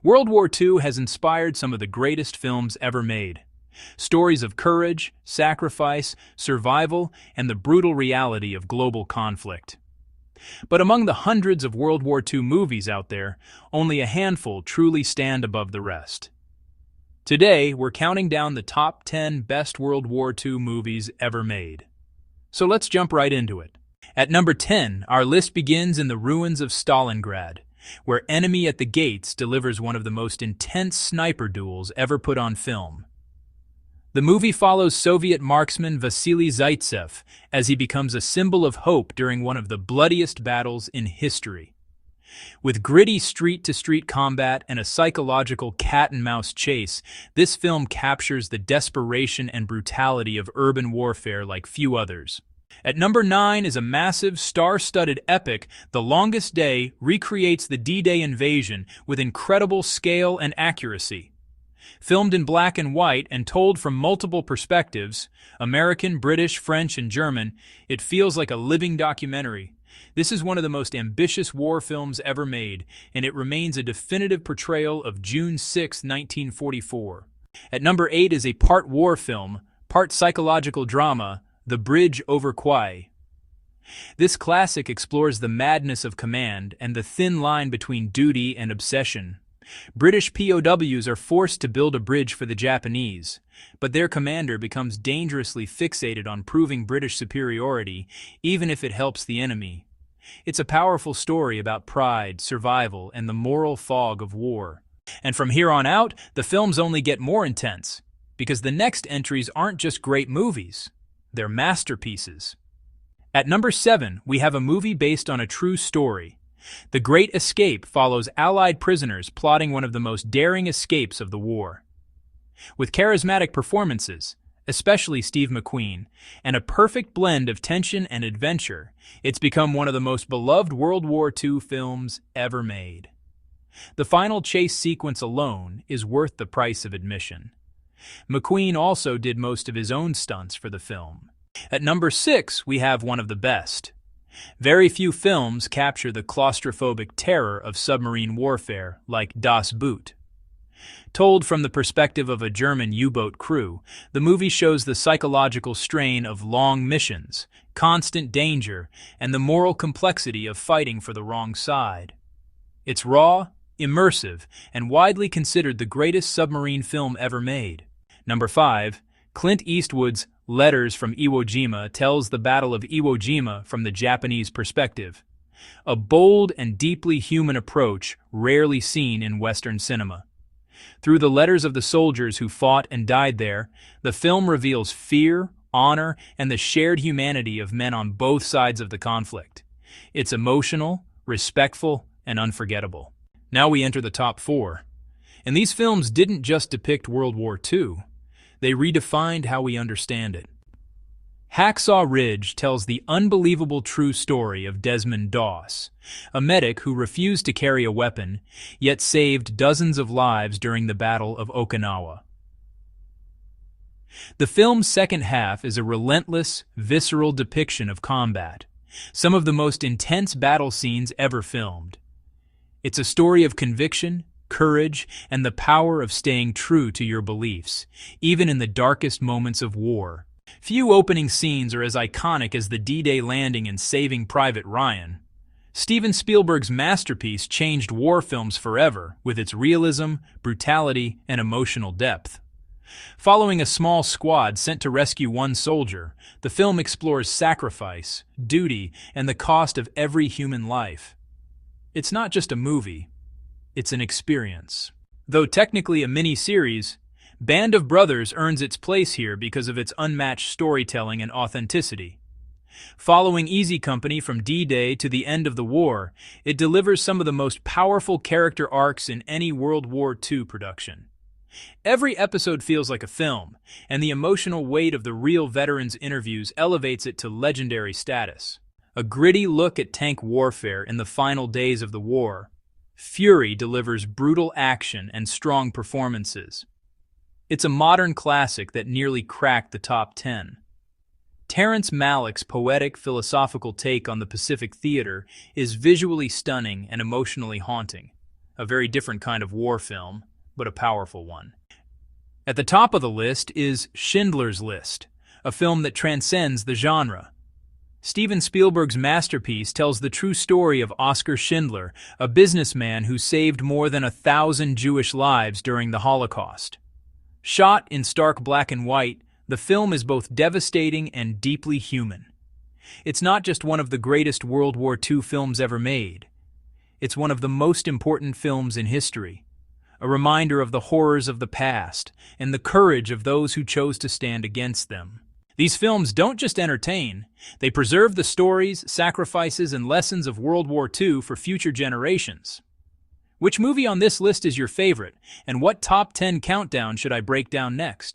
World War II has inspired some of the greatest films ever made. Stories of courage, sacrifice, survival, and the brutal reality of global conflict. But among the hundreds of World War II movies out there, only a handful truly stand above the rest. Today, we're counting down the top 10 best World War II movies ever made. So let's jump right into it. At number 10, our list begins in the ruins of Stalingrad, where Enemy at the Gates delivers one of the most intense sniper duels ever put on film. The movie follows Soviet marksman Vasily Zaitsev as he becomes a symbol of hope during one of the bloodiest battles in history. With gritty street-to-street combat and a psychological cat-and-mouse chase, this film captures the desperation and brutality of urban warfare like few others. At number 9 is a massive, star-studded epic. The Longest Day recreates the D-Day invasion with incredible scale and accuracy. Filmed in black and white and told from multiple perspectives, American, British, French, and German, it feels like a living documentary. This is one of the most ambitious war films ever made, and it remains a definitive portrayal of June 6, 1944. At number 8 is a part war film, part psychological drama, The Bridge over Kwai. This classic explores the madness of command and the thin line between duty and obsession. British POWs are forced to build a bridge for the Japanese, but their commander becomes dangerously fixated on proving British superiority, even if it helps the enemy. It's a powerful story about pride, survival, and the moral fog of war. And from here on out, the films only get more intense, because the next entries aren't just great movies, they're masterpieces. At number 7, we have a movie based on a true story. The Great Escape follows Allied prisoners plotting one of the most daring escapes of the war. With charismatic performances, especially Steve McQueen, and a perfect blend of tension and adventure, it's become one of the most beloved World War II films ever made. The final chase sequence alone is worth the price of admission. McQueen also did most of his own stunts for the film. At number 6, we have one of the best. Very few films capture the claustrophobic terror of submarine warfare like Das Boot. Told from the perspective of a German U-boat crew, the movie shows the psychological strain of long missions, constant danger, and the moral complexity of fighting for the wrong side. It's raw, immersive, and widely considered the greatest submarine film ever made. Number 5, Clint Eastwood's Letters from Iwo Jima tells the Battle of Iwo Jima from the Japanese perspective. A bold and deeply human approach rarely seen in Western cinema. Through the letters of the soldiers who fought and died there, the film reveals fear, honor, and the shared humanity of men on both sides of the conflict. It's emotional, respectful, and unforgettable. Now we enter the top 4. And these films didn't just depict World War II. They redefined how we understand it. Hacksaw Ridge tells the unbelievable true story of Desmond Doss, a medic who refused to carry a weapon, yet saved dozens of lives during the Battle of Okinawa. The film's second half is a relentless, visceral depiction of combat, some of the most intense battle scenes ever filmed. It's a story of conviction, courage, and the power of staying true to your beliefs, even in the darkest moments of war. Few opening scenes are as iconic as the D-Day landing in Saving Private Ryan. Steven Spielberg's masterpiece changed war films forever with its realism, brutality, and emotional depth. Following a small squad sent to rescue one soldier, the film explores sacrifice, duty, and the cost of every human life. It's not just a movie. It's an experience. Though technically a mini-series, Band of Brothers earns its place here because of its unmatched storytelling and authenticity. Following Easy Company from D-Day to the end of the war, it delivers some of the most powerful character arcs in any World War II production. Every episode feels like a film, and the emotional weight of the real veterans' interviews elevates it to legendary status. A gritty look at tank warfare in the final days of the war, Fury delivers brutal action and strong performances. It's a modern classic that nearly cracked the top 10. Terrence Malick's poetic, philosophical take on the Pacific theater is visually stunning and emotionally haunting. a very different kind of war film, but a powerful one. At the top of the list is Schindler's List, a film that transcends the genre. Steven Spielberg's masterpiece tells the true story of Oskar Schindler, a businessman who saved more than 1,000 Jewish lives during the Holocaust. Shot in stark black and white, the film is both devastating and deeply human. It's not just one of the greatest World War II films ever made. It's one of the most important films in history, a reminder of the horrors of the past and the courage of those who chose to stand against them. These films don't just entertain, they preserve the stories, sacrifices, and lessons of World War II for future generations. Which movie on this list is your favorite, and what top 10 countdown should I break down next?